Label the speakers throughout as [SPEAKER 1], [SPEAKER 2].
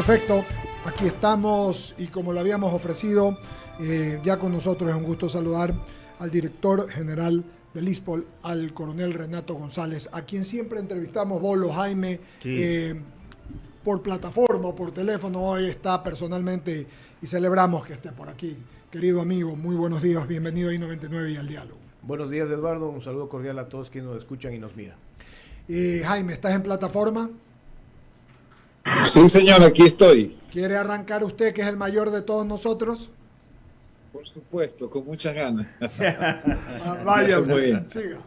[SPEAKER 1] Perfecto, aquí estamos y como lo habíamos ofrecido, ya con nosotros es un gusto saludar al director general del ISPOL, al coronel Renato González, a quien siempre entrevistamos, Bolo, Jaime, sí. Por plataforma o por teléfono. Hoy está personalmente y celebramos que esté por aquí. Querido amigo, muy buenos días, bienvenido a I99 y al diálogo.
[SPEAKER 2] Buenos días, Eduardo, un saludo cordial a todos quienes nos escuchan y nos miran.
[SPEAKER 1] Jaime, ¿estás en plataforma?
[SPEAKER 3] Sí, señor, aquí estoy.
[SPEAKER 1] ¿Quiere arrancar usted, que es el mayor de todos nosotros?
[SPEAKER 3] Por supuesto, con muchas ganas.
[SPEAKER 1] Vaya,
[SPEAKER 3] muy bien.
[SPEAKER 1] Siga.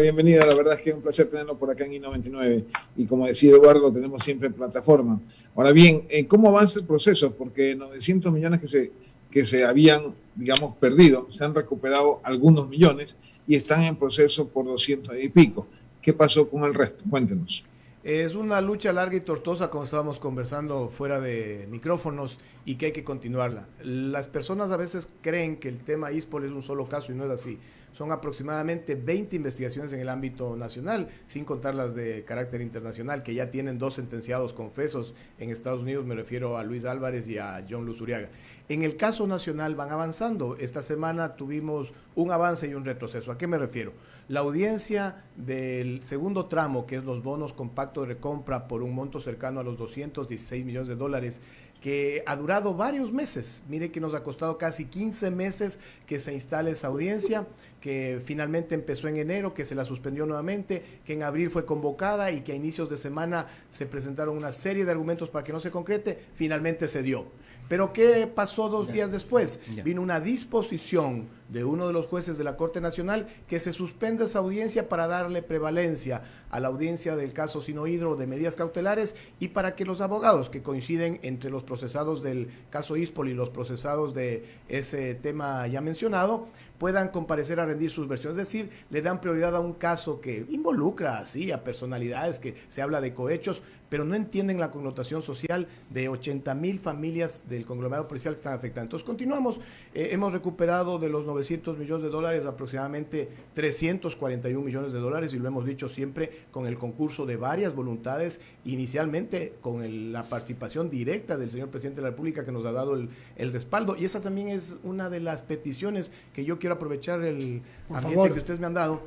[SPEAKER 3] Bienvenido, la verdad es que es un placer tenerlo por acá en I99 y como decía Eduardo, lo tenemos siempre en plataforma. Ahora bien, ¿cómo avanza el proceso? Porque 900 millones que se habían, digamos, perdido, se han recuperado algunos millones y están en proceso por 200 y pico. ¿Qué pasó con el resto? Cuéntenos.
[SPEAKER 2] Es una lucha larga y tortuosa, como estábamos conversando fuera de micrófonos, y que hay que continuarla. Las personas a veces creen que el tema ISPOL es un solo caso y no es así. Son aproximadamente 20 investigaciones en el ámbito nacional, sin contar las de carácter internacional, que ya tienen 2 sentenciados confesos en Estados Unidos, me refiero a Luis Álvarez y a John Luzuriaga. En el caso nacional van avanzando. Esta semana tuvimos un avance y un retroceso. ¿A qué me refiero? La audiencia del segundo tramo, que es los bonos con pacto de recompra por un monto cercano a los 216 millones de dólares, que ha durado varios meses. Mire que nos ha costado casi 15 meses que se instale esa audiencia, que finalmente empezó en enero, que se la suspendió nuevamente, que en abril fue convocada y que a inicios de semana se presentaron una serie de argumentos para que no se concrete, finalmente se dio. Pero ¿qué pasó 2 días después? Vino una disposición de uno de los jueces de la Corte Nacional que se suspende esa audiencia para darle prevalencia a la audiencia del caso Sinohydro de medidas cautelares y para que los abogados que coinciden entre los procesados del caso ISPOL y los procesados de ese tema ya mencionado puedan comparecer a rendir sus versiones, es decir, le dan prioridad a un caso que involucra así a personalidades, que se habla de cohechos, pero no entienden la connotación social de 80,000 familias del conglomerado policial que están afectadas. Entonces continuamos, hemos recuperado de los 900 millones de dólares aproximadamente 341 millones de dólares y lo hemos dicho siempre con el concurso de varias voluntades, inicialmente con la participación directa del señor presidente de la República que nos ha dado el respaldo, y esa también es una de las peticiones que yo quiero aprovechar el ambiente que ustedes me han dado.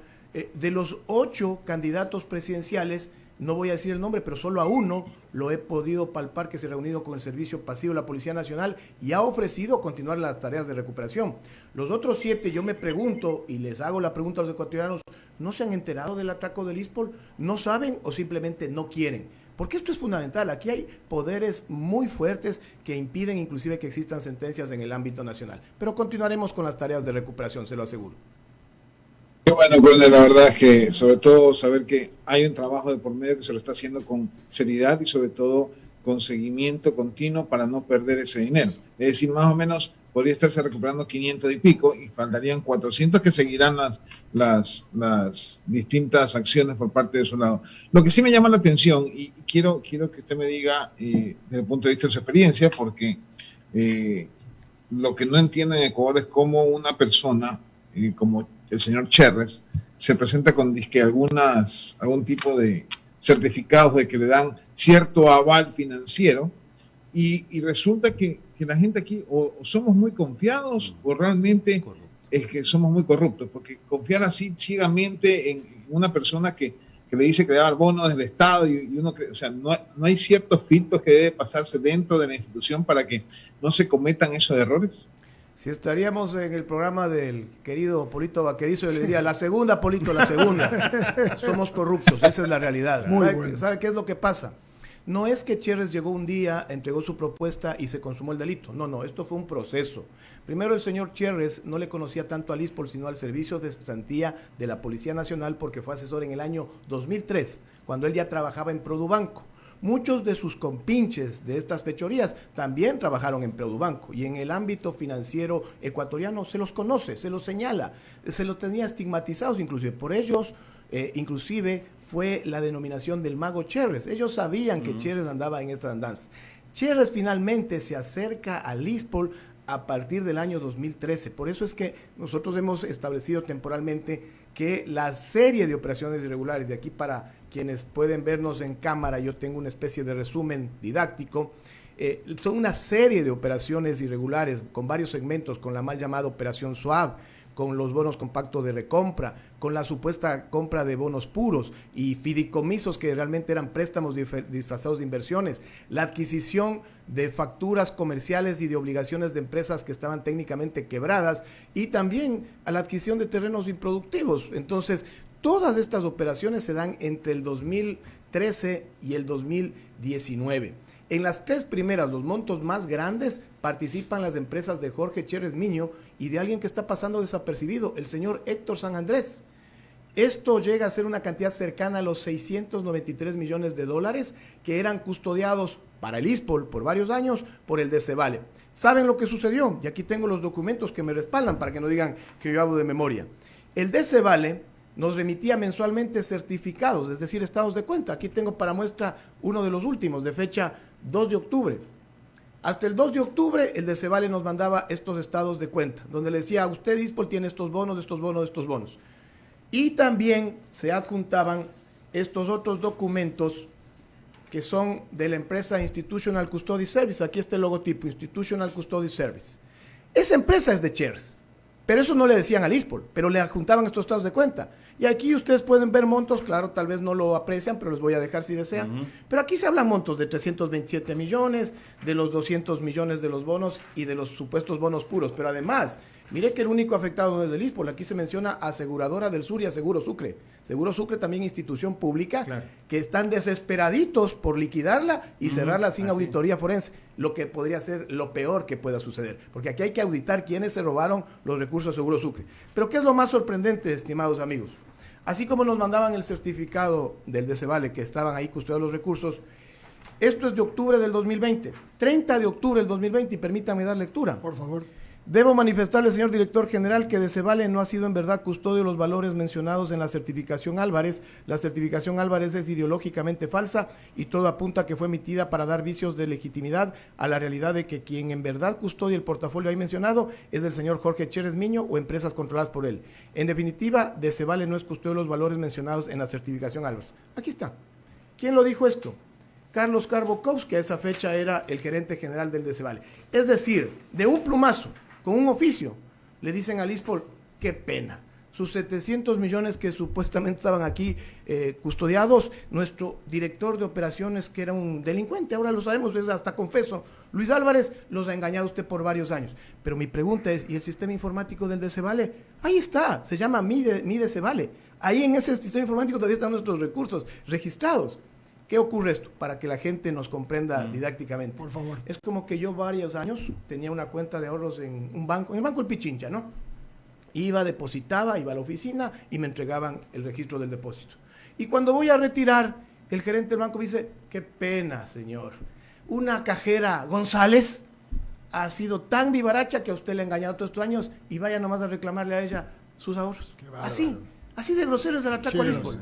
[SPEAKER 2] De los 8 candidatos presidenciales, no voy a decir el nombre, pero solo a uno lo he podido palpar que se ha reunido con el Servicio Pasivo de la Policía Nacional y ha ofrecido continuar las tareas de recuperación. Los otros 7, yo me pregunto, y les hago la pregunta a los ecuatorianos, ¿no se han enterado del atraco del ISPOL? ¿No saben o simplemente no quieren? Porque esto es fundamental. Aquí hay poderes muy fuertes que impiden inclusive que existan sentencias en el ámbito nacional. Pero continuaremos con las tareas de recuperación, se lo aseguro.
[SPEAKER 3] Qué bueno, coronel, la verdad es que sobre todo saber que hay un trabajo de por medio que se lo está haciendo con seriedad y sobre todo con seguimiento continuo para no perder ese dinero. Es decir, más o menos podría estarse recuperando 500 y pico y faltarían 400 que seguirán las distintas acciones por parte de su lado. Lo que sí me llama la atención y quiero que usted me diga desde el punto de vista de su experiencia, porque lo que no entiendo en Ecuador es cómo una persona como el señor Cherres se presenta con algún tipo de certificados de que le dan cierto aval financiero y resulta que la gente aquí o somos muy confiados o realmente es que somos muy corruptos, porque confiar así ciegamente en una persona que le dice que le da el bono del Estado y uno cree, o sea, no hay ciertos filtros que debe pasarse dentro de la institución para que no se cometan esos errores.
[SPEAKER 2] Si estaríamos en el programa del querido Polito Vaquerizo, yo le diría, la segunda, Polito, la segunda. Somos corruptos, esa es la realidad. ¿Sabe qué es lo que pasa? No es que Cherres llegó un día, entregó su propuesta y se consumó el delito. No, esto fue un proceso. Primero, el señor Cherres no le conocía tanto al ISPOL, sino al Servicio de Cesantía de la Policía Nacional, porque fue asesor en el año 2003, cuando él ya trabajaba en Produbanco. Muchos de sus compinches de estas fechorías también trabajaron en Produbanco y en el ámbito financiero ecuatoriano se los conoce, se los señala, se los tenía estigmatizados inclusive. Por ellos, inclusive, fue la denominación del mago Cherres. Ellos sabían que Cherres andaba en esta andanza. Cherres finalmente se acerca al ISPOL a partir del año 2013. Por eso es que nosotros hemos establecido temporalmente que la serie de operaciones irregulares, de aquí para quienes pueden vernos en cámara, yo tengo una especie de resumen didáctico, son una serie de operaciones irregulares con varios segmentos, con la mal llamada Operación Suave, con los bonos con pacto de recompra, con la supuesta compra de bonos puros y fideicomisos que realmente eran préstamos disfrazados de inversiones, la adquisición de facturas comerciales y de obligaciones de empresas que estaban técnicamente quebradas y también a la adquisición de terrenos improductivos. Entonces, todas estas operaciones se dan entre el 2013 y el 2019. En las tres primeras, los montos más grandes, participan las empresas de Jorge Cherres Miño y de alguien que está pasando desapercibido, el señor Héctor San Andrés. Esto llega a ser una cantidad cercana a los 693 millones de dólares que eran custodiados para el ISPOL por varios años por el Decebale. ¿Saben lo que sucedió? Y aquí tengo los documentos que me respaldan para que no digan que yo hablo de memoria. El Decebale nos remitía mensualmente certificados, es decir, estados de cuenta. Aquí tengo para muestra uno de los últimos, de fecha 2 de octubre. Hasta el 2 de octubre, el Decebale nos mandaba estos estados de cuenta, donde le decía, usted, ISPOL, tiene estos bonos, estos bonos, estos bonos. Y también se adjuntaban estos otros documentos que son de la empresa Institutional Custody Service. Aquí está el logotipo, Institutional Custody Service. Esa empresa es de Cherres, pero eso no le decían al ISPOL, pero le adjuntaban estos estados de cuenta. Y aquí ustedes pueden ver montos, claro, tal vez no lo aprecian, pero les voy a dejar si desean. Pero aquí se hablan montos de 327 millones, de los 200 millones de los bonos y de los supuestos bonos puros. Pero además, mire que el único afectado no es el ISPOL, aquí se menciona Aseguradora del Sur y Aseguro Sucre. Seguro Sucre también institución pública, claro, que están desesperaditos por liquidarla y cerrarla sin auditoría forense, lo que podría ser lo peor que pueda suceder, porque aquí hay que auditar quiénes se robaron los recursos de Seguro Sucre. Pero ¿qué es lo más sorprendente, estimados amigos? Así como nos mandaban el certificado del Decebale, que estaban ahí custodiados los recursos, esto es de octubre del 2020, 30 de octubre del 2020, y permítanme dar lectura.
[SPEAKER 1] Por favor.
[SPEAKER 2] Debo manifestarle, señor director general, que Decebale no ha sido en verdad custodio de los valores mencionados en la certificación Álvarez. La certificación Álvarez es ideológicamente falsa y todo apunta a que fue emitida para dar vicios de legitimidad a la realidad de que quien en verdad custodia el portafolio ahí mencionado es el señor Jorge Cherres Miño o empresas controladas por él. En definitiva, Decebale no es custodio de los valores mencionados en la certificación Álvarez. Aquí está. ¿Quién lo dijo esto? Carlos Carbocos, que a esa fecha era el gerente general del Decebale. Es decir, de un plumazo, con un oficio, le dicen al ISPOL, qué pena, sus 700 millones que supuestamente estaban aquí custodiados, nuestro director de operaciones, que era un delincuente, ahora lo sabemos, es hasta confeso, Luis Álvarez, los ha engañado usted por varios años. Pero mi pregunta es, ¿y el sistema informático del Decebale? Ahí está, se llama Mi Decebale. Ahí en ese sistema informático todavía están nuestros recursos registrados. ¿Qué ocurre esto? Para que la gente nos comprenda didácticamente.
[SPEAKER 1] Por favor.
[SPEAKER 2] Es como que yo varios años tenía una cuenta de ahorros en un banco, en el Banco El Pichincha, ¿no? Depositaba, iba a la oficina y me entregaban el registro del depósito. Y cuando voy a retirar, el gerente del banco me dice, qué pena, señor. Una cajera González ha sido tan vivaracha que a usted le ha engañado todos estos años y vaya nomás a reclamarle a ella sus ahorros. Así de grosero es el atraco al ISPOL.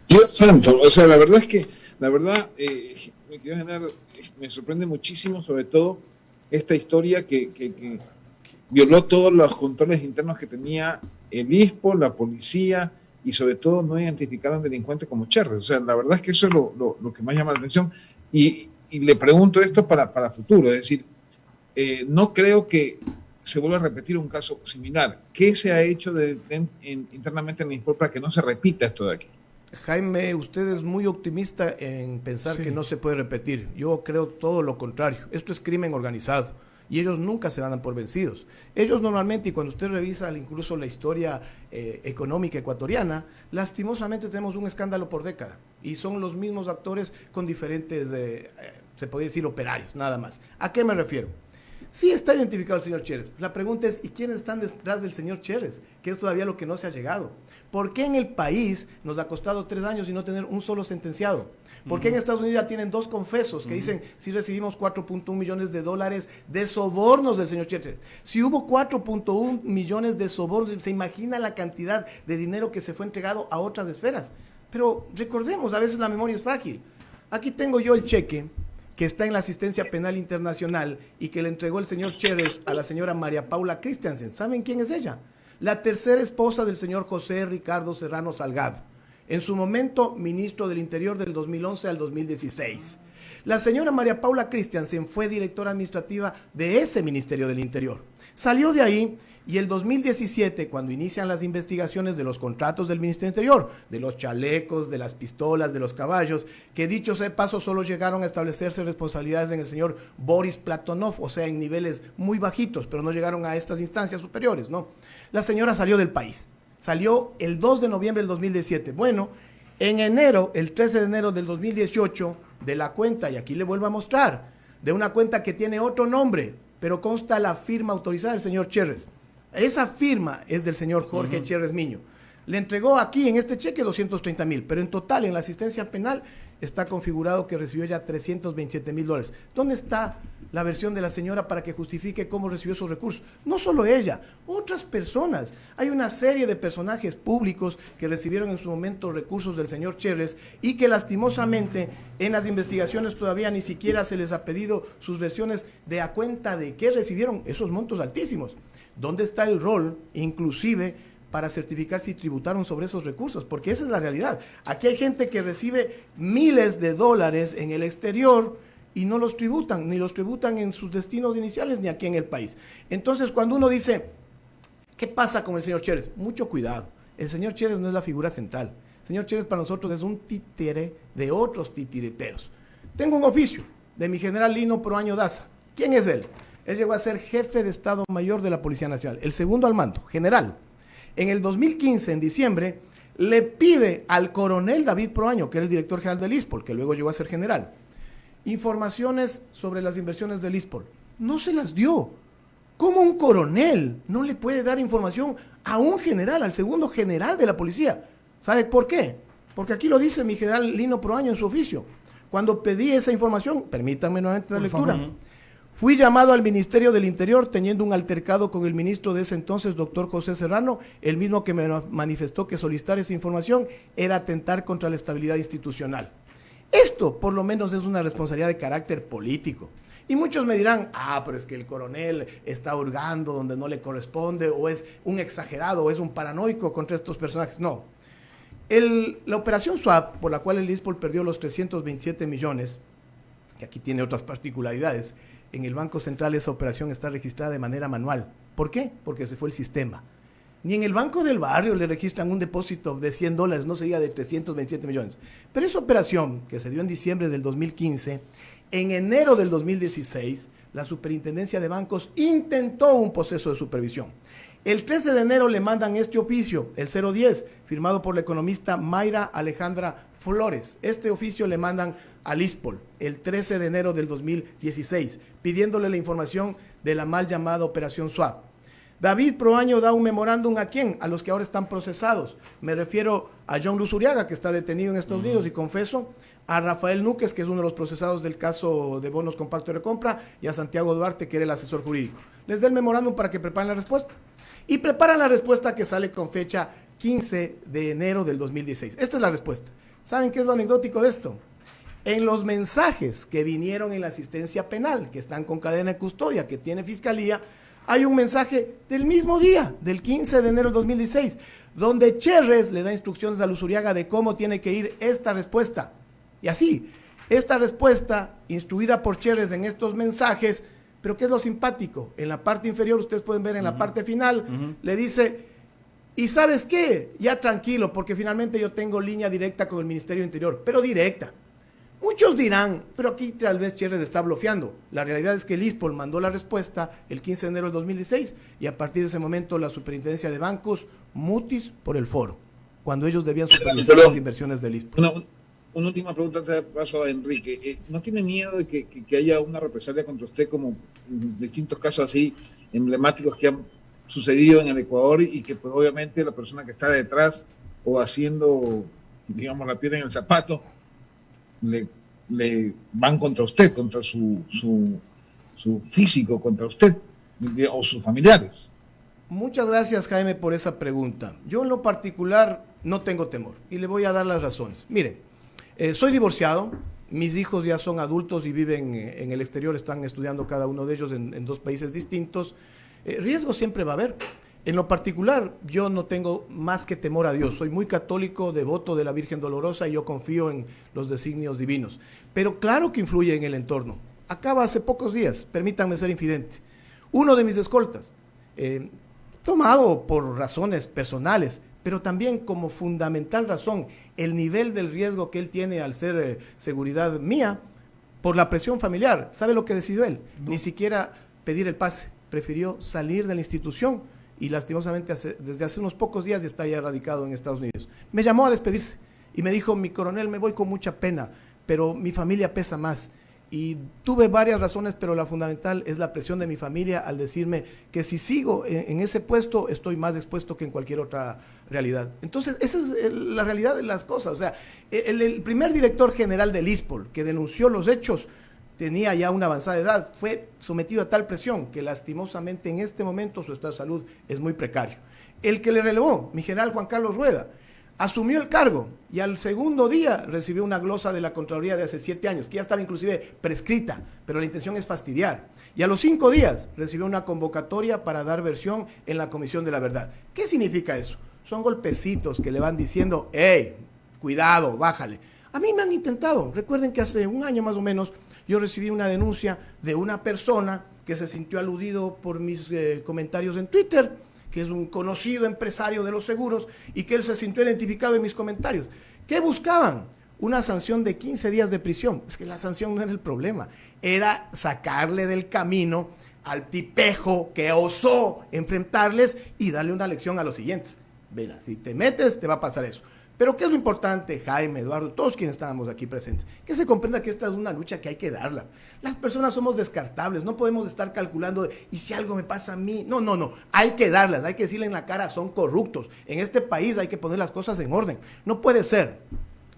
[SPEAKER 3] Dios santo, o sea, la verdad es que, me quiero generar, me sorprende muchísimo, sobre todo, esta historia que violó todos los controles internos que tenía el ISPOL, la policía, y sobre todo no identificaron delincuentes como Cherres. O sea, la verdad es que eso es lo que más llama la atención. Y le pregunto esto para futuro, es decir, no creo que se vuelva a repetir un caso similar. ¿Qué se ha hecho internamente en el ISPOL para que no se repita esto de aquí?
[SPEAKER 2] Jaime, usted es muy optimista en pensar que no se puede repetir. Yo creo todo lo contrario. Esto es crimen organizado y ellos nunca se dan por vencidos. Ellos normalmente, y cuando usted revisa incluso la historia económica ecuatoriana, lastimosamente tenemos un escándalo por década y son los mismos actores con diferentes, se podría decir, operarios, nada más. ¿A qué me refiero? Sí está identificado el señor Cherres. La pregunta es, ¿y quiénes están detrás del señor Cherres? Que es todavía lo que no se ha llegado. ¿Por qué en el país nos ha costado 3 años y no tener un solo sentenciado? ¿Por qué en Estados Unidos ya tienen 2 confesos que dicen si recibimos 4.1 millones de dólares de sobornos del señor Cherres? Si hubo 4.1 millones de sobornos, se imagina la cantidad de dinero que se fue entregado a otras esferas. Pero recordemos, a veces la memoria es frágil. Aquí tengo yo el cheque que está en la asistencia penal internacional y que le entregó el señor Cherres a la señora María Paula Christiansen. ¿Saben quién es ella? La tercera esposa del señor José Ricardo Serrano Salgado, en su momento ministro del Interior del 2011 al 2016. La señora María Paula Christiansen fue directora administrativa de ese Ministerio del Interior. Salió de ahí y el 2017, cuando inician las investigaciones de los contratos del Ministerio del Interior, de los chalecos, de las pistolas, de los caballos, que dicho sea de paso solo llegaron a establecerse responsabilidades en el señor Boris Platonov, o sea, en niveles muy bajitos, pero no llegaron a estas instancias superiores, ¿no? La señora salió del país. Salió el 2 de noviembre del 2017. Bueno, en enero, el 13 de enero del 2018, de la cuenta, y aquí le vuelvo a mostrar, de una cuenta que tiene otro nombre, pero consta la firma autorizada del señor Cherres. Esa firma es del señor Jorge Cherres Miño. Le entregó aquí en este cheque 230,000, pero en total en la asistencia penal está configurado que recibió ya $327,000. ¿Dónde está la versión de la señora para que justifique cómo recibió esos recursos? No solo ella, otras personas. Hay una serie de personajes públicos que recibieron en su momento recursos del señor Cherres y que lastimosamente en las investigaciones todavía ni siquiera se les ha pedido sus versiones de a cuenta de qué recibieron esos montos altísimos. ¿Dónde está el rol, inclusive, para certificar si tributaron sobre esos recursos? Porque esa es la realidad. Aquí hay gente que recibe miles de dólares en el exterior y no los tributan, ni los tributan en sus destinos iniciales ni aquí en el país. Entonces, cuando uno dice, ¿qué pasa con el señor Cherres? Mucho cuidado. El señor Cherres no es la figura central. El señor Cherres para nosotros es un títere de otros titireteros. Tengo un oficio de mi general Lino Proaño Daza. ¿Quién es él? Él llegó a ser jefe de Estado Mayor de la Policía Nacional, el segundo al mando, general. En el 2015, en diciembre, le pide al coronel David Proaño, que era el director general del ISPOL, que luego llegó a ser general, informaciones sobre las inversiones del ISPOL. No se las dio. ¿Cómo un coronel no le puede dar información a un general, al segundo general de la policía? ¿Sabe por qué? Porque aquí lo dice mi general Lino Proaño en su oficio. Cuando pedí esa información, permítanme nuevamente la lectura. Fui llamado al Ministerio del Interior teniendo un altercado con el ministro de ese entonces, doctor José Serrano, el mismo que me manifestó que solicitar esa información era atentar contra la estabilidad institucional. Esto, por lo menos, es una responsabilidad de carácter político. Y muchos me dirán, pero es que el coronel está hurgando donde no le corresponde, o es un exagerado, o es un paranoico contra estos personajes. No. La operación SWAP, por la cual el ISPOL perdió los 327 millones, que aquí tiene otras particularidades, en el Banco Central esa operación está registrada de manera manual. ¿Por qué? Porque se fue el sistema. Ni en el Banco del Barrio le registran un depósito de $100, no se diga de 327 millones. Pero esa operación, que se dio en diciembre del 2015, en enero del 2016, la Superintendencia de Bancos intentó un proceso de supervisión. El 13 de enero le mandan este oficio, el 010, firmado por la economista Mayra Alejandra Flores. Este oficio le mandan al ISPOL el 13 de enero del 2016, pidiéndole la información de la mal llamada Operación SWAP. David Proaño da un memorándum ¿a quién? A los que ahora están procesados. Me refiero a John Luz Uriaga, que está detenido en Estados Unidos y confeso, a Rafael Núquez, que es uno de los procesados del caso de bonos con pacto de recompra, y a Santiago Duarte, que era el asesor jurídico. Les da el memorándum para que preparen la respuesta. Y preparan la respuesta que sale con fecha 15 de enero del 2016. Esta es la respuesta. ¿Saben qué es lo anecdótico de esto? En los mensajes que vinieron en la asistencia penal, que están con cadena de custodia, que tiene Fiscalía, hay un mensaje del mismo día, del 15 de enero del 2016, donde Cherres le da instrucciones a Luz Uriaga de cómo tiene que ir esta respuesta. Y así, esta respuesta, instruida por Cherres en estos mensajes, pero ¿qué es lo simpático? En la parte inferior, ustedes pueden ver en la parte final, le dice, ¿y sabes qué? Ya tranquilo, porque finalmente yo tengo línea directa con el Ministerio del Interior, pero directa. Muchos dirán, pero aquí tal vez Cherres está blofeando. La realidad es que el ISPOL mandó la respuesta el 15 de enero del 2016 y a partir de ese momento la Superintendencia de Bancos mutis por el foro, cuando ellos debían supervisar las inversiones del ISPOL.
[SPEAKER 3] Una última pregunta antes de dar paso a Enrique. ¿No tiene miedo de que haya una represalia contra usted como distintos casos así emblemáticos que han sucedido en el Ecuador y que pues obviamente la persona que está detrás o haciendo, digamos, la piedra en el zapato, le van contra usted, contra su físico, contra usted o sus familiares?
[SPEAKER 2] Muchas gracias, Jaime, por esa pregunta. Yo en lo particular no tengo temor y le voy a dar las razones. Mire, soy divorciado, Mis hijos ya son adultos y viven en el exterior, están estudiando cada uno de ellos en 2 países distintos. Riesgo siempre va a haber. En lo particular, yo no tengo más que temor a Dios. Soy muy católico, devoto de la Virgen Dolorosa y yo confío en los designios divinos. Pero claro que influye en el entorno. Acaba hace pocos días, permítanme ser infidente. Uno de mis escoltas, tomado por razones personales, pero también como fundamental razón, el nivel del riesgo que él tiene al ser seguridad mía, por la presión familiar. ¿Sabe lo que decidió él? No. Ni siquiera pedir el pase, prefirió salir de la institución y lastimosamente desde hace unos pocos días ya está ya radicado en Estados Unidos. Me llamó a despedirse y me dijo, mi coronel, me voy con mucha pena, pero mi familia pesa más. Y tuve varias razones, pero la fundamental es la presión de mi familia al decirme que si sigo en ese puesto estoy más expuesto que en cualquier otra realidad. Entonces, esa es la realidad de las cosas. O sea, el primer director general del ISPOL que denunció los hechos tenía ya una avanzada edad, fue sometido a tal presión que lastimosamente en este momento su estado de salud es muy precario. El que le relevó, mi general Juan Carlos Rueda, asumió el cargo y al segundo día recibió una glosa de la Contraloría de hace 7 años, que ya estaba inclusive prescrita, pero la intención es fastidiar. Y a los 5 días recibió una convocatoria para dar versión en la Comisión de la Verdad. ¿Qué significa eso? Son golpecitos que le van diciendo, hey, cuidado, bájale. A mí me han intentado. Recuerden que hace 1 año más o menos yo recibí una denuncia de una persona que se sintió aludido por mis comentarios en Twitter, que es un conocido empresario de los seguros, y que él se sintió identificado en mis comentarios. ¿Qué buscaban? Una sanción de 15 días de prisión. Es que la sanción no era el problema, era sacarle del camino al tipejo que osó enfrentarles y darle una lección a los siguientes. Ven, si te metes, te va a pasar eso. Pero ¿qué es lo importante, Jaime, Eduardo, todos quienes estábamos aquí presentes? Que se comprenda que esta es una lucha que hay que darla. Las personas somos descartables, no podemos estar calculando, ¿y si algo me pasa a mí? No, hay que darlas, hay que decirle en la cara, son corruptos. En este país hay que poner las cosas en orden. No puede ser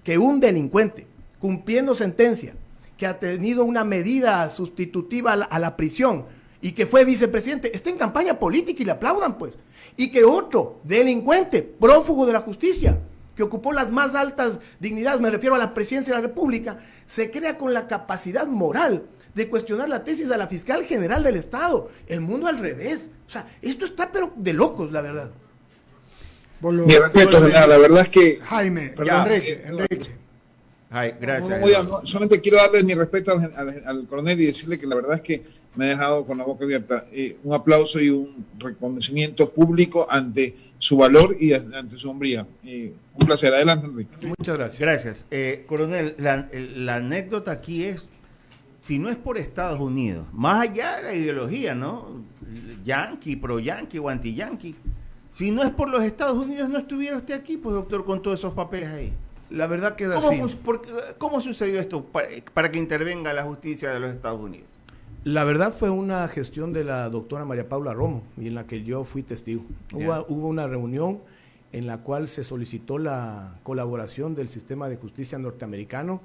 [SPEAKER 2] que un delincuente, cumpliendo sentencia, que ha tenido una medida sustitutiva a la prisión y que fue vicepresidente, esté en campaña política y le aplaudan, pues. Y que otro delincuente, prófugo de la justicia, que ocupó las más altas dignidades, me refiero a la presidencia de la República, se crea con la capacidad moral de cuestionar la tesis a la fiscal general del Estado. El mundo al revés. O sea, esto está pero de locos, la verdad.
[SPEAKER 3] Mi respeto, general, la verdad es que...
[SPEAKER 1] Jaime,
[SPEAKER 3] perdón,
[SPEAKER 1] Enrique.
[SPEAKER 4] Ay, gracias.
[SPEAKER 3] Solamente quiero darle mi respeto al coronel y decirle que la verdad es que me ha dejado con la boca abierta. Un aplauso y un reconocimiento público ante su valor y ante su hombría. Un placer. Adelante, Enrique.
[SPEAKER 2] Muchas gracias.
[SPEAKER 4] Gracias. Coronel, la anécdota aquí es, si no es por Estados Unidos, más allá de la ideología, ¿no? Yankee, pro-yankee o anti-yankee, si no es por los Estados Unidos, no estuviera usted aquí, pues, doctor, con todos esos papeles ahí.
[SPEAKER 2] La verdad que es así.
[SPEAKER 4] ¿Cómo sucedió esto para que intervenga la justicia de los Estados Unidos?
[SPEAKER 2] La verdad fue una gestión de la doctora María Paula Romo y en la que yo fui testigo. Hubo una reunión en la cual se solicitó la colaboración del sistema de justicia norteamericano.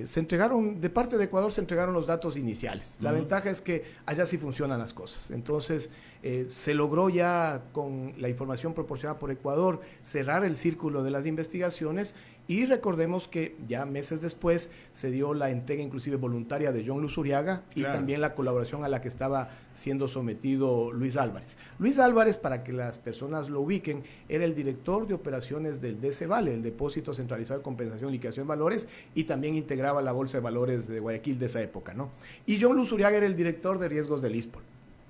[SPEAKER 2] Se entregaron, de parte de Ecuador se entregaron los datos iniciales. La ventaja es que allá sí funcionan las cosas. Entonces, se logró ya con la información proporcionada por Ecuador cerrar el círculo de las investigaciones y recordemos que ya meses después se dio la entrega inclusive voluntaria de John Luzuriaga y también la colaboración a la que estaba siendo sometido Luis Álvarez. Luis Álvarez, para que las personas lo ubiquen, era el director de operaciones del DCVALE, el Depósito Centralizado de Compensación y Liquidación de Valores, y también integraba la Bolsa de Valores de Guayaquil de esa época, ¿no? Y John Luzuriaga era el director de riesgos del ISPOL.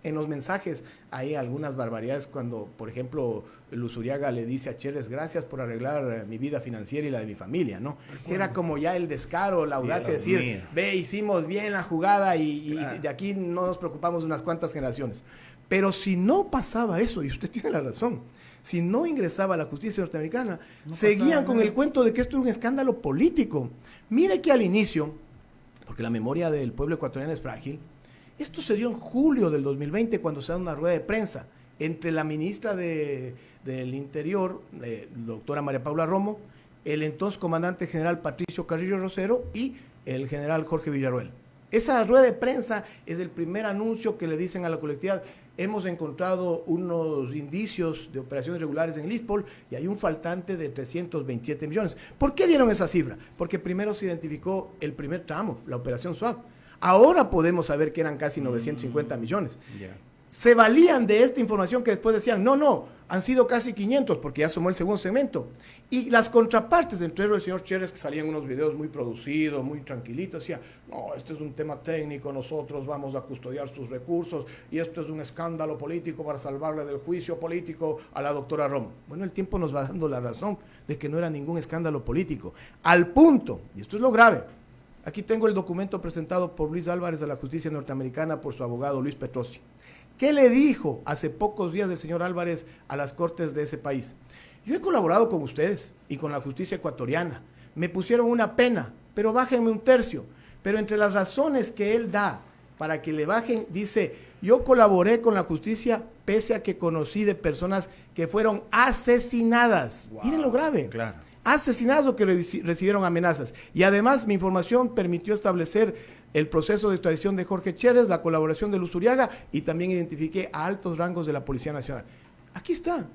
[SPEAKER 2] En los mensajes hay algunas barbaridades cuando, por ejemplo, Luzuriaga le dice a Cheres, gracias por arreglar mi vida financiera y la de mi familia, ¿no? Era como ya el descaro, la audacia de decir, ve, hicimos bien la jugada y de aquí no nos preocupamos de unas cuantas generaciones. Pero si no pasaba eso, y usted tiene la razón, si no ingresaba a la justicia norteamericana, seguían con el cuento de que esto era un escándalo político. Mire que al inicio, porque la memoria del pueblo ecuatoriano es frágil, esto se dio en julio del 2020 cuando se da una rueda de prensa entre la ministra del Interior, doctora María Paula Romo, el entonces comandante general Patricio Carrillo Rosero y el general Jorge Villarroel. Esa rueda de prensa es el primer anuncio que le dicen a la colectividad, hemos encontrado unos indicios de operaciones regulares en el ISPOL y hay un faltante de 327 millones. ¿Por qué dieron esa cifra? Porque primero se identificó el primer tramo, la operación SWAP. Ahora podemos saber que eran casi 950 millones. Se valían de esta información que después decían, no, han sido casi 500 porque ya sumó el segundo segmento. Y las contrapartes, entre ellos el señor Cheres, que salían unos videos muy producidos, muy tranquilitos, decía, no, este es un tema técnico, nosotros vamos a custodiar sus recursos y esto es un escándalo político para salvarle del juicio político a la doctora Romo. Bueno, el tiempo nos va dando la razón de que no era ningún escándalo político. Al punto, y esto es lo grave, aquí tengo el documento presentado por Luis Álvarez de la Justicia Norteamericana por su abogado Luis Petrosi. ¿Qué le dijo hace pocos días el señor Álvarez a las cortes de ese país? Yo he colaborado con ustedes y con la justicia ecuatoriana. Me pusieron una pena, pero bájenme un tercio. Pero entre las razones que él da para que le bajen, dice, yo colaboré con la justicia pese a que conocí de personas que fueron asesinadas. Wow, miren lo grave.
[SPEAKER 4] Claro.
[SPEAKER 2] Asesinadas o que recibieron amenazas. Y además mi información permitió establecer el proceso de extradición de Jorge Cheres, la colaboración de Luz Uriaga y también identifiqué a altos rangos de la Policía Nacional. Aquí está.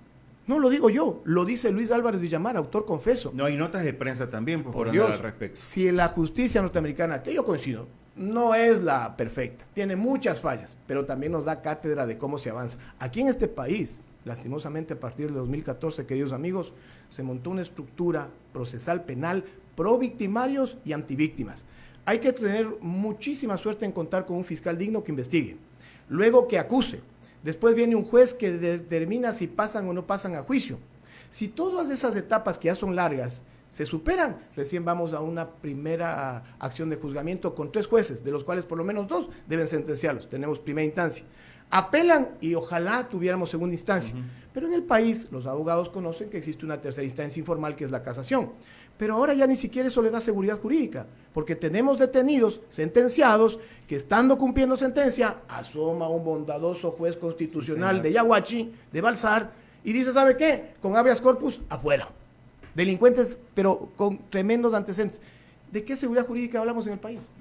[SPEAKER 2] No lo digo yo, lo dice Luis Álvarez Villamar, autor confeso.
[SPEAKER 4] No hay notas de prensa también
[SPEAKER 2] por Dios,
[SPEAKER 4] al respecto.
[SPEAKER 2] Si la justicia norteamericana, que yo coincido, no es la perfecta, tiene muchas fallas, pero también nos da cátedra de cómo se avanza. Aquí en este país, lastimosamente a partir de 2014, queridos amigos, se montó una estructura procesal penal pro victimarios y antivíctimas. Hay que tener muchísima suerte en contar con un fiscal digno que investigue, luego que acuse, después viene un juez que determina si pasan o no pasan a juicio. Si todas esas etapas que ya son largas se superan, recién vamos a una primera acción de juzgamiento con 3 jueces, de los cuales por lo menos 2 deben sentenciarlos. Tenemos primera instancia. Apelan y ojalá tuviéramos segunda instancia. Pero en el país los abogados conocen que existe una tercera instancia informal que es la casación. Pero ahora ya ni siquiera eso le da seguridad jurídica, porque tenemos detenidos, sentenciados, que estando cumpliendo sentencia, asoma un bondadoso juez constitucional de Yaguachi, de Balsar, y dice, ¿sabe qué? Con habeas corpus, afuera. Delincuentes, pero con tremendos antecedentes. ¿De qué seguridad jurídica hablamos en el país?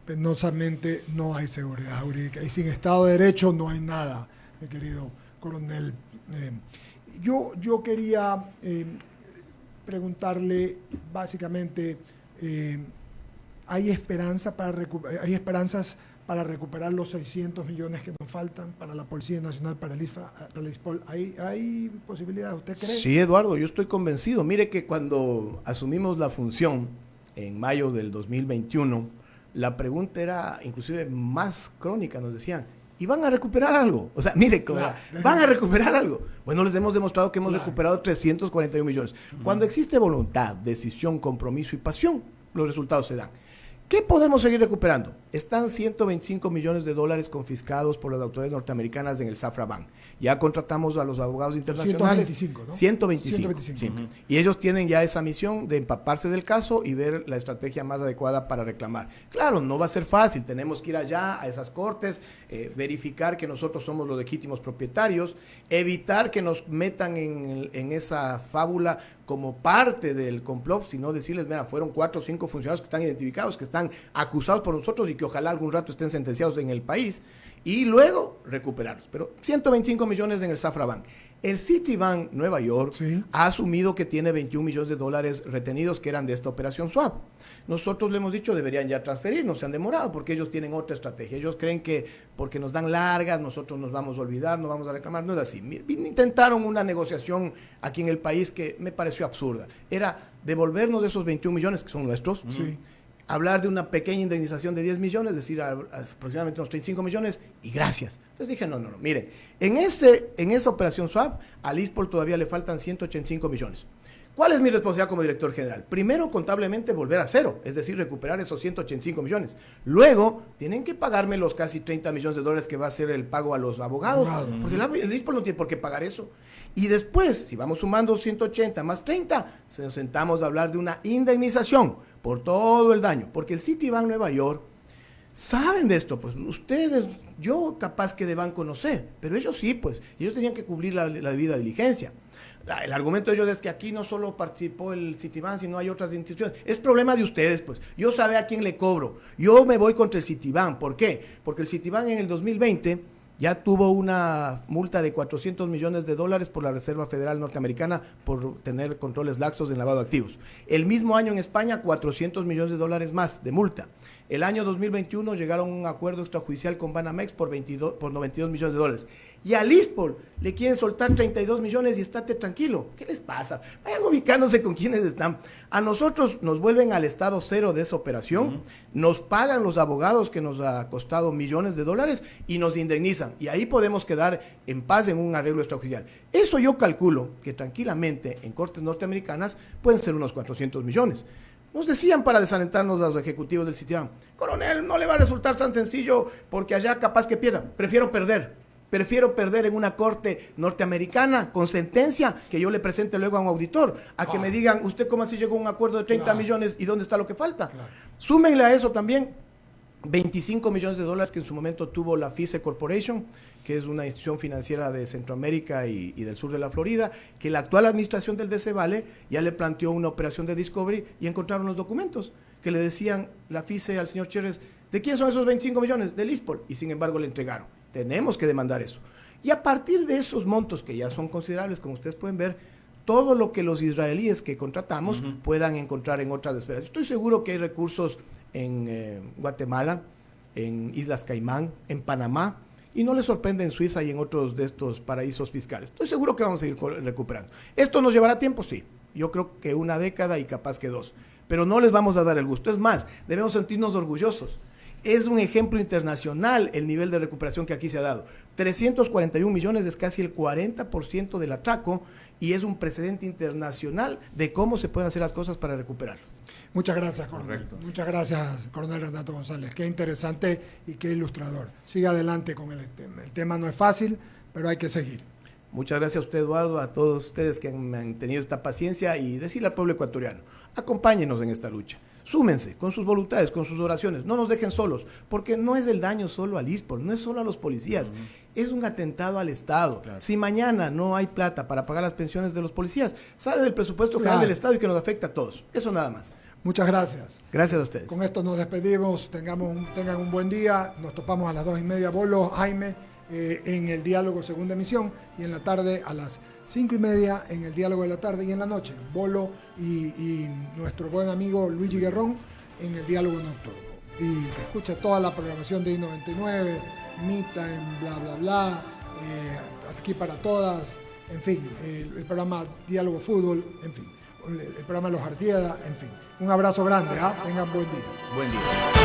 [SPEAKER 1] Penosamente no hay seguridad jurídica y sin Estado de Derecho no hay nada, mi querido coronel. Yo quería preguntarle básicamente, ¿hay esperanzas para recuperar los 600 millones que nos faltan para la Policía Nacional, para el ISPOL? ¿Hay posibilidades? ¿Usted cree?
[SPEAKER 2] Sí, Eduardo, yo estoy convencido. Mire que cuando asumimos la función en mayo del 2021, la pregunta era inclusive más crónica, nos decían, ¿y van a recuperar algo? O sea, mire, ¿van a recuperar algo? Bueno, les hemos demostrado que hemos recuperado 341 millones. Cuando existe voluntad, decisión, compromiso y pasión, los resultados se dan. ¿Qué podemos seguir recuperando? Están 125 millones de dólares confiscados por las autoridades norteamericanas en el Zafra Bank. Ya contratamos a los abogados internacionales.
[SPEAKER 1] 125, ¿no?
[SPEAKER 2] 125. Sí.
[SPEAKER 4] Uh-huh.
[SPEAKER 2] Y ellos tienen ya esa misión de empaparse del caso y ver la estrategia más adecuada para reclamar. Claro, no va a ser fácil. Tenemos que ir allá a esas cortes, verificar que nosotros somos los legítimos propietarios, evitar que nos metan en esa fábula como parte del complot, sino decirles, mira, fueron 4 o 5 funcionarios que están identificados, que están acusados por nosotros y que ojalá algún rato estén sentenciados en el país, y luego recuperarlos. Pero 125 millones en el Zafra Bank. El Citibank Nueva York ha asumido que tiene 21 millones de dólares retenidos que eran de esta operación SWAP. Nosotros le hemos dicho deberían ya transferir, no se han demorado porque ellos tienen otra estrategia. Ellos creen que porque nos dan largas, nosotros nos vamos a olvidar, nos vamos a reclamar. No es así. Intentaron una negociación aquí en el país que me pareció absurda. Era devolvernos esos 21 millones que son nuestros. Hablar de una pequeña indemnización de 10 millones, es decir, aproximadamente unos 35 millones, y gracias. Entonces dije, no, miren, en esa operación SWAP, al ISPOL todavía le faltan 185 millones. ¿Cuál es mi responsabilidad como director general? Primero, contablemente, volver a cero, es decir, recuperar esos 185 millones. Luego, tienen que pagarme los casi 30 millones de dólares que va a ser el pago a los abogados, porque el ISPOL no tiene por qué pagar eso. Y después, si vamos sumando 180 más 30, nos sentamos a hablar de una indemnización por todo el daño, porque el Citibank Nueva York saben de esto, pues ustedes, yo capaz que deban conocer, pero ellos sí, pues, ellos tenían que cubrir la debida diligencia. El argumento de ellos es que aquí no solo participó el Citibank, sino hay otras instituciones. Es problema de ustedes, pues. Yo sabe a quién le cobro. Yo me voy contra el Citibank. ¿Por qué? Porque el Citibank en el 2020 ya tuvo una multa de $400 millones por la Reserva Federal Norteamericana por tener controles laxos en lavado de activos. El mismo año en España, $400 millones más de multa. El año 2021 llegaron a un acuerdo extrajudicial con Banamex por $92 millones. Y a Lispol le quieren soltar 32 millones y estate tranquilo. ¿Qué les pasa? Vayan ubicándose con quienes están. A nosotros nos vuelven al estado cero de esa operación, nos pagan los abogados que nos ha costado millones de dólares y nos indemnizan. Y ahí podemos quedar en paz en un arreglo extrajudicial. Eso yo calculo que tranquilamente en cortes norteamericanas pueden ser unos 400 millones. Nos decían para desalentarnos a los ejecutivos del Citibank, coronel, no le va a resultar tan sencillo porque allá capaz que pierdan. Prefiero perder en una corte norteamericana con sentencia que yo le presente luego a un auditor, a que me digan, ¿usted cómo así llegó a un acuerdo de 30 millones y dónde está lo que falta? Súmenle a eso también $25 millones que en su momento tuvo la FICE Corporation, que es una institución financiera de Centroamérica y del sur de la Florida, que la actual administración del DC Vale ya le planteó una operación de discovery y encontraron los documentos que le decían la FICE al señor Chérez, ¿de quién son esos 25 millones? De Lispol, y sin embargo le entregaron. Tenemos que demandar eso. Y a partir de esos montos, que ya son considerables, como ustedes pueden ver, todo lo que los israelíes que contratamos puedan encontrar en otras esferas. Estoy seguro que hay recursos en Guatemala, en Islas Caimán, en Panamá, y no les sorprende en Suiza y en otros de estos paraísos fiscales. Estoy seguro que vamos a seguir recuperando. ¿Esto nos llevará tiempo? Sí. Yo creo que 1 década y capaz que 2. Pero no les vamos a dar el gusto. Es más, debemos sentirnos orgullosos. Es un ejemplo internacional el nivel de recuperación que aquí se ha dado. 341 millones es casi el 40% del atraco y es un precedente internacional de cómo se pueden hacer las cosas para recuperarlos.
[SPEAKER 1] Muchas gracias, coronel. Correcto. Muchas gracias, coronel Renato González. Qué interesante y qué ilustrador. Siga adelante con el tema. El tema no es fácil, pero hay que seguir.
[SPEAKER 2] Muchas gracias a usted, Eduardo, a todos ustedes que han tenido esta paciencia y decirle al pueblo ecuatoriano, acompáñenos en esta lucha. Súmense con sus voluntades, con sus oraciones, no nos dejen solos, porque no es el daño solo al ISPOL, no es solo a los policías, es un atentado al Estado. Claro. Si mañana no hay plata para pagar las pensiones de los policías, sale del presupuesto general del Estado y que nos afecta a todos. Eso nada más.
[SPEAKER 1] Muchas gracias.
[SPEAKER 2] Gracias a ustedes.
[SPEAKER 1] Con esto nos despedimos, tengan un buen día, nos topamos a las 2:30, Bolo, Jaime, en el Diálogo Segunda Emisión, y en la tarde a las 5:30 en el Diálogo de la Tarde, y en la noche Bolo y nuestro buen amigo Luigi Guerrón en el Diálogo Nocturno. Y escucha toda la programación de I99, Mita en bla bla bla, aquí para todas, en fin, el programa Diálogo Fútbol, en fin, el programa Los Artieda, en fin. Un abrazo grande, tengan buen día.
[SPEAKER 4] Buen día.